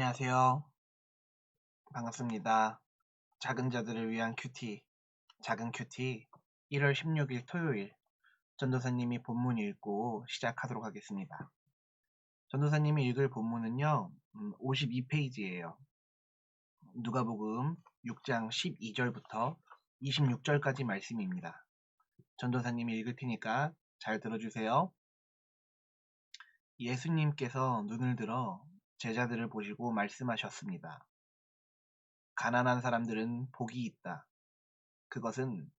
안녕하세요. 반갑습니다. 작은 자들을 위한 큐티, 작은 큐티 1월 16일 토요일 전도사님이 본문 읽고 시작하도록 하겠습니다. 전도사님이 읽을 본문은요, 52페이지예요. 누가복음 6장 12절부터 26절까지 말씀입니다. 전도사님이 읽을 테니까 잘 들어주세요. 예수님께서 눈을 들어 제자들을 보시고 말씀하셨습니다. 가난한 사람들은 복이 있다. 그것은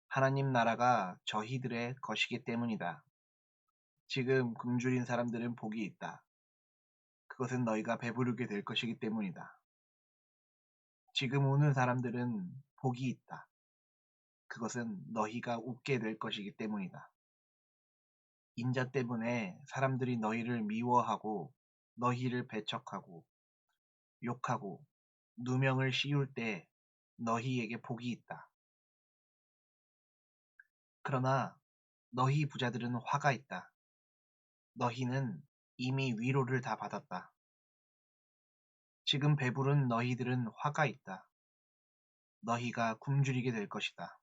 하나님 나라가 저희들의 것이기 때문이다. 지금 굶주린 사람들은 복이 있다. 그것은 너희가 배부르게 될 것이기 때문이다. 지금 우는 사람들은 복이 있다. 그것은 너희가 웃게 될 것이기 때문이다. 인자 때문에 사람들이 너희를 미워하고 너희를 배척하고 욕하고 누명을 씌울 때 너희에게 복이 있다. 그러나 너희 부자들은 화가 있다. 너희는 이미 위로를 다 받았다. 지금 배부른 너희들은 화가 있다. 너희가 굶주리게 될 것이다.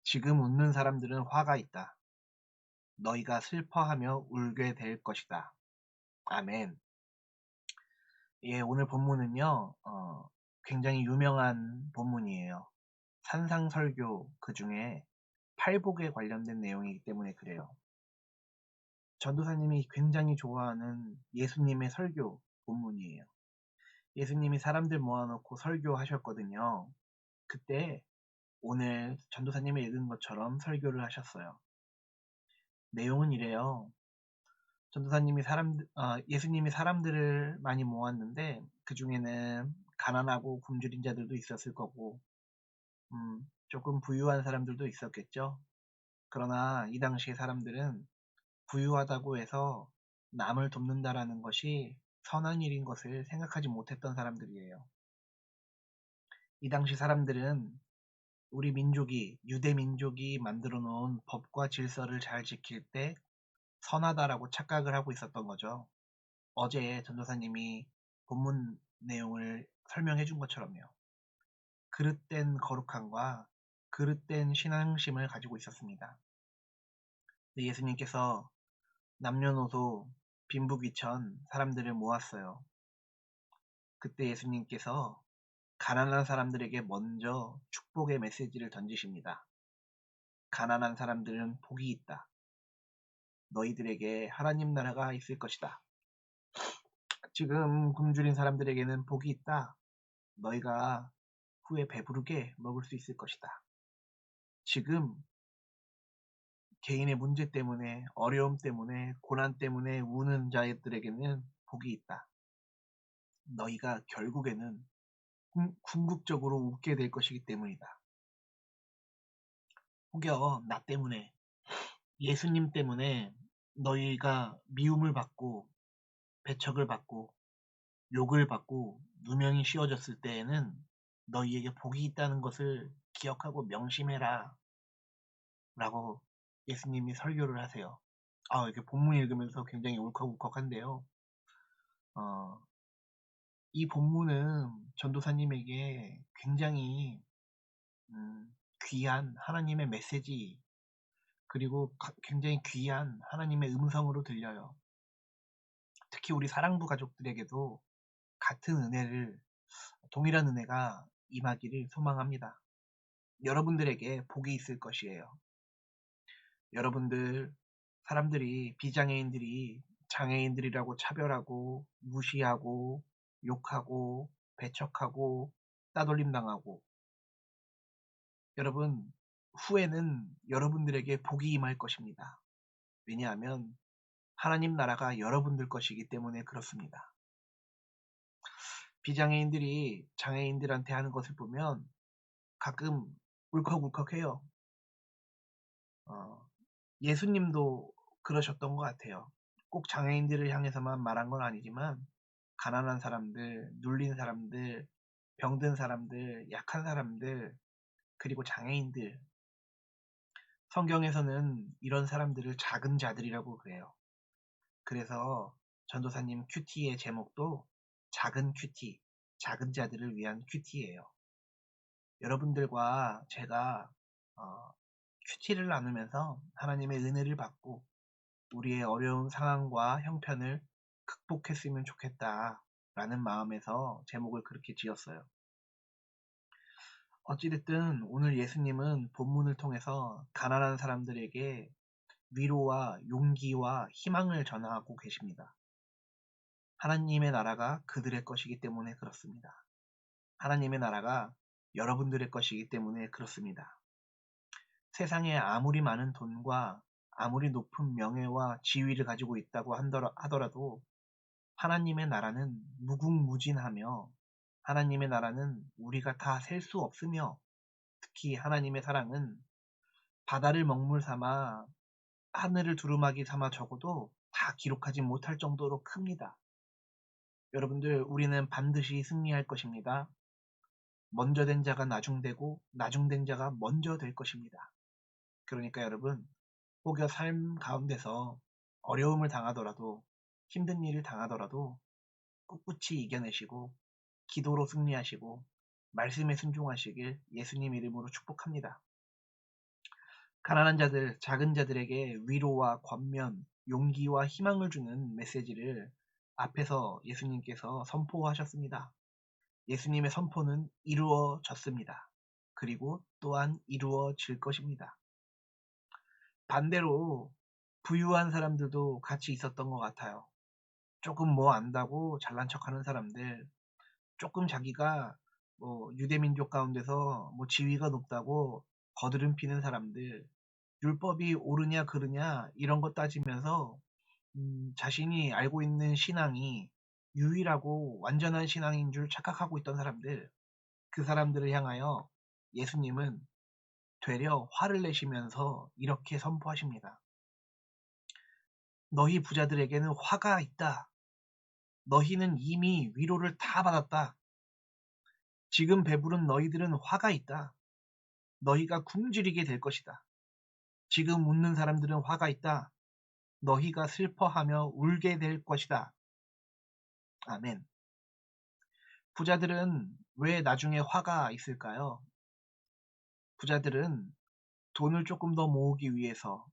지금 웃는 사람들은 화가 있다. 너희가 슬퍼하며 울게 될 것이다. 아멘. 예, 오늘 본문은요, 굉장히 유명한 본문이에요. 산상설교 그 중에 팔복에 관련된 내용이기 때문에 그래요. 전도사님이 굉장히 좋아하는 예수님의 설교 본문이에요. 예수님이 사람들 모아놓고 설교하셨거든요. 그때 오늘 전도사님이 읽은 것처럼 설교를 하셨어요. 내용은 이래요. 예수님이 사람들을 많이 모았는데 그 중에는 가난하고 굶주린 자들도 있었을 거고, 조금 부유한 사람들도 있었겠죠. 그러나 이 당시의 사람들은 부유하다고 해서 남을 돕는다라는 것이 선한 일인 것을 생각하지 못했던 사람들이에요. 이 당시 사람들은 우리 민족이, 유대 민족이 만들어 놓은 법과 질서를 잘 지킬 때 선하다라고 착각을 하고 있었던 거죠. 어제 전도사님이 본문 내용을 설명해 준 것처럼요. 그릇된 거룩함과 그릇된 신앙심을 가지고 있었습니다. 근데 예수님께서 남녀노소 빈부귀천 사람들을 모았어요. 그때 예수님께서 가난한 사람들에게 먼저 축복의 메시지를 던지십니다. 가난한 사람들은 복이 있다. 너희들에게 하나님 나라가 있을 것이다. 지금 굶주린 사람들에게는 복이 있다. 너희가 후에 배부르게 먹을 수 있을 것이다. 지금 개인의 문제 때문에, 어려움 때문에, 고난 때문에 우는 자들에게는 복이 있다. 너희가 결국에는 궁극적으로 웃게 될 것이기 때문이다. 혹여 나 때문에, 예수님 때문에 너희가 미움을 받고 배척을 받고 욕을 받고 누명이 씌워졌을 때에는 너희에게 복이 있다는 것을 기억하고 명심해라 라고 예수님이 설교를 하세요. 이렇게 본문 읽으면서 굉장히 울컥울컥한데요. 어, 이 본문은 전도사님에게 굉장히 귀한 하나님의 메시지, 그리고 굉장히 귀한 하나님의 음성으로 들려요. 특히 우리 사랑부 가족들에게도 같은 은혜를, 동일한 은혜가 임하기를 소망합니다. 여러분들에게 복이 있을 것이에요. 여러분들, 사람들이, 비장애인들이 장애인들이라고 차별하고 무시하고 욕하고 배척하고 따돌림 당하고, 여러분, 후에는 여러분들에게 복이 임할 것입니다. 왜냐하면 하나님 나라가 여러분들 것이기 때문에 그렇습니다. 비장애인들이 장애인들한테 하는 것을 보면 가끔 울컥울컥해요. 어, 예수님도 그러셨던 것 같아요. 꼭 장애인들을 향해서만 말한 건 아니지만 가난한 사람들, 눌린 사람들, 병든 사람들, 약한 사람들, 그리고 장애인들, 성경에서는 이런 사람들을 작은 자들이라고 그래요. 그래서 전도사님 큐티의 제목도 작은 큐티, 작은 자들을 위한 큐티예요. 여러분들과 제가 큐티를 나누면서 하나님의 은혜를 받고 우리의 어려운 상황과 형편을 극복했으면 좋겠다라는 마음에서 제목을 그렇게 지었어요. 어찌됐든 오늘 예수님은 본문을 통해서 가난한 사람들에게 위로와 용기와 희망을 전하고 계십니다. 하나님의 나라가 그들의 것이기 때문에 그렇습니다. 하나님의 나라가 여러분들의 것이기 때문에 그렇습니다. 세상에 아무리 많은 돈과 아무리 높은 명예와 지위를 가지고 있다고 하더라도 하나님의 나라는 무궁무진하며 하나님의 나라는 우리가 다 셀 수 없으며 특히 하나님의 사랑은 바다를 먹물 삼아 하늘을 두루마기 삼아 적어도 다 기록하지 못할 정도로 큽니다. 여러분들, 우리는 반드시 승리할 것입니다. 먼저 된 자가 나중되고 나중된 자가 먼저 될 것입니다. 그러니까 여러분, 혹여 삶 가운데서 어려움을 당하더라도 힘든 일을 당하더라도 꿋꿋이 이겨내시고 기도로 승리하시고 말씀에 순종하시길 예수님 이름으로 축복합니다. 가난한 자들, 작은 자들에게 위로와 권면, 용기와 희망을 주는 메시지를 앞에서 예수님께서 선포하셨습니다. 예수님의 선포는 이루어졌습니다. 그리고 또한 이루어질 것입니다. 반대로 부유한 사람들도 같이 있었던 것 같아요. 조금 뭐 안다고 잘난 척하는 사람들, 조금 자기가 유대민족 가운데서 지위가 높다고 거드름 피는 사람들, 율법이 옳으냐 그르냐 이런 거 따지면서 자신이 알고 있는 신앙이 유일하고 완전한 신앙인 줄 착각하고 있던 사람들, 그 사람들을 향하여 예수님은 되려 화를 내시면서 이렇게 선포하십니다. 너희 부자들에게는 화가 있다. 너희는 이미 위로를 다 받았다. 지금 배부른 너희들은 화가 있다. 너희가 굶주리게 될 것이다. 지금 웃는 사람들은 화가 있다. 너희가 슬퍼하며 울게 될 것이다. 아멘. 부자들은 왜 나중에 화가 있을까요? 부자들은 돈을 조금 더 모으기 위해서,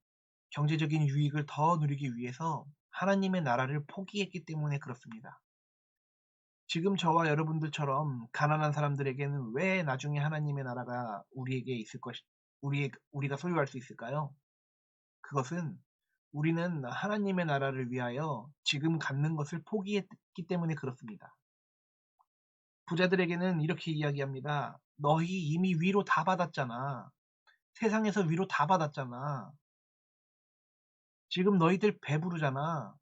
경제적인 유익을 더 누리기 위해서 하나님의 나라를 포기했기 때문에 그렇습니다. 지금 저와 여러분들처럼 가난한 사람들에게는 왜 나중에 하나님의 나라가 우리에게 있을 우리가 소유할 수 있을까요? 그것은 우리는 하나님의 나라를 위하여 지금 갖는 것을 포기했기 때문에 그렇습니다. 부자들에게는 이렇게 이야기합니다. 너희 이미 위로 다 받았잖아. 세상에서 위로 다 받았잖아. 지금 너희들 배부르잖아.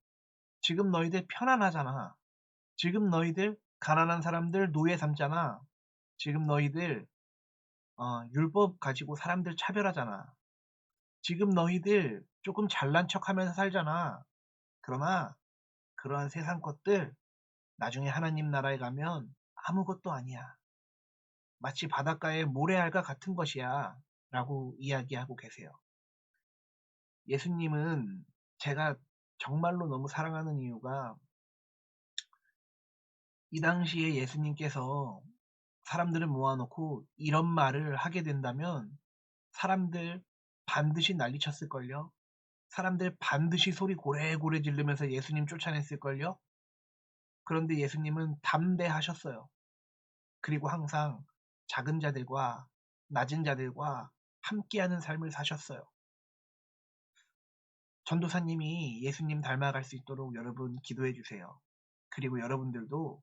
지금 너희들 편안하잖아. 지금 너희들 가난한 사람들 노예 삼잖아. 지금 너희들 율법 가지고 사람들 차별하잖아. 지금 너희들 조금 잘난 척하면서 살잖아. 그러나 그러한 세상 것들 나중에 하나님 나라에 가면 아무것도 아니야. 마치 바닷가의 모래알과 같은 것이야. 라고 이야기하고 계세요. 예수님은 제가 정말로 너무 사랑하는 이유가 이 당시에 예수님께서 사람들을 모아놓고 이런 말을 하게 된다면 사람들 반드시 난리쳤을걸요. 사람들 반드시 소리 고래고래 지르면서 예수님 쫓아냈을걸요. 그런데 예수님은 담대하셨어요. 그리고 항상 작은 자들과 낮은 자들과 함께하는 삶을 사셨어요. 전도사님이 예수님 닮아갈 수 있도록 여러분 기도해 주세요. 그리고 여러분들도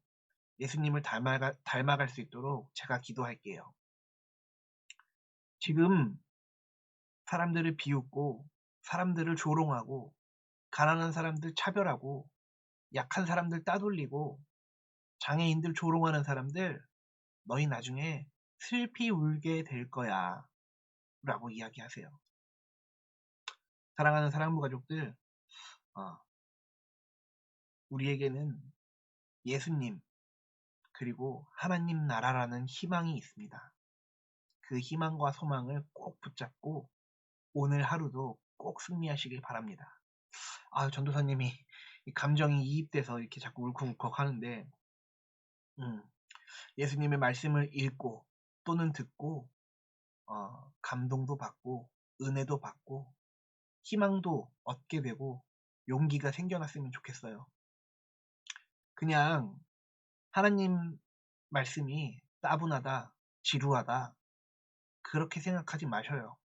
예수님을 닮아갈 수 있도록 제가 기도할게요. 지금 사람들을 비웃고 사람들을 조롱하고 가난한 사람들 차별하고 약한 사람들 따돌리고 장애인들 조롱하는 사람들 너희 나중에 슬피 울게 될 거야 라고 이야기하세요. 사랑하는 사랑부 가족들, 우리에게는 예수님 그리고 하나님 나라라는 희망이 있습니다. 그 희망과 소망을 꼭 붙잡고 오늘 하루도 꼭 승리하시길 바랍니다. 전도사님이 감정이 이입돼서 이렇게 자꾸 울컥울컥 하는데 음, 예수님의 말씀을 읽고 또는 듣고 감동도 받고 은혜도 받고 희망도 얻게 되고 용기가 생겨났으면 좋겠어요. 그냥 하나님 말씀이 따분하다, 지루하다 그렇게 생각하지 마셔요.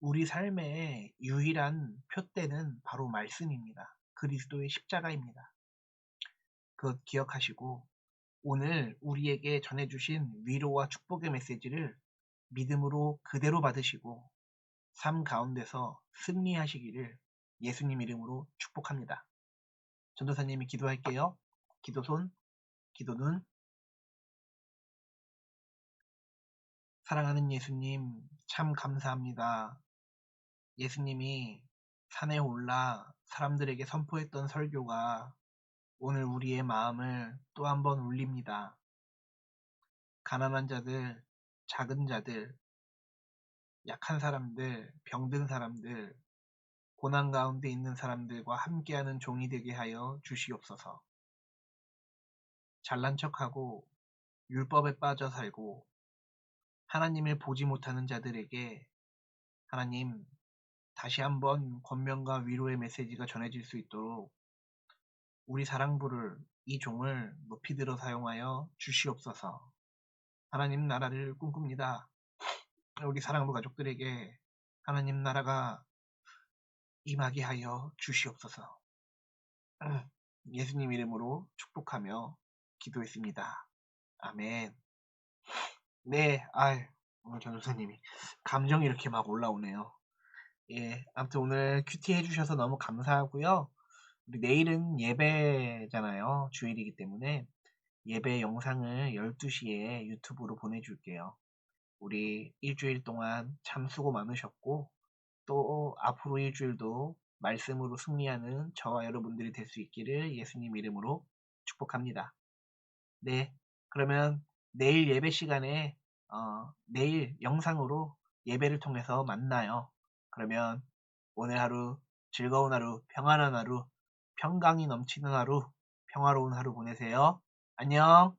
우리 삶의 유일한 표대는 바로 말씀입니다. 그리스도의 십자가입니다. 그것 기억하시고 오늘 우리에게 전해주신 위로와 축복의 메시지를 믿음으로 그대로 받으시고 삶 가운데서 승리하시기를 예수님 이름으로 축복합니다. 전도사님이 기도할게요. 기도손, 기도눈. 사랑하는 예수님, 참 감사합니다. 예수님이 산에 올라 사람들에게 선포했던 설교가 오늘 우리의 마음을 또 한 번 울립니다. 가난한 자들, 작은 자들, 약한 사람들, 병든 사람들, 고난 가운데 있는 사람들과 함께하는 종이 되게 하여 주시옵소서. 잘난 척하고 율법에 빠져 살고 하나님을 보지 못하는 자들에게 하나님 다시 한번 권면과 위로의 메시지가 전해질 수 있도록 우리 사랑부를 이 종을 높이 들어 사용하여 주시옵소서. 하나님 나라를 꿈꿉니다. 우리 사랑부 가족들에게 하나님 나라가 임하게 하여 주시옵소서. 예수님 이름으로 축복하며 기도했습니다. 아멘. 네, 오늘 전도사님이 감정이 이렇게 막 올라오네요. 예, 아무튼 오늘 큐티 해주셔서 너무 감사하고요. 우리 내일은 예배잖아요. 주일이기 때문에 예배 영상을 12시에 유튜브로 보내줄게요. 우리 일주일 동안 참 수고 많으셨고 또 앞으로 일주일도 말씀으로 승리하는 저와 여러분들이 될 수 있기를 예수님 이름으로 축복합니다. 네, 그러면 내일 예배 시간에 내일 영상으로 예배를 통해서 만나요. 그러면 오늘 하루 즐거운 하루, 평안한 하루, 평강이 넘치는 하루, 평화로운 하루 보내세요. 안녕.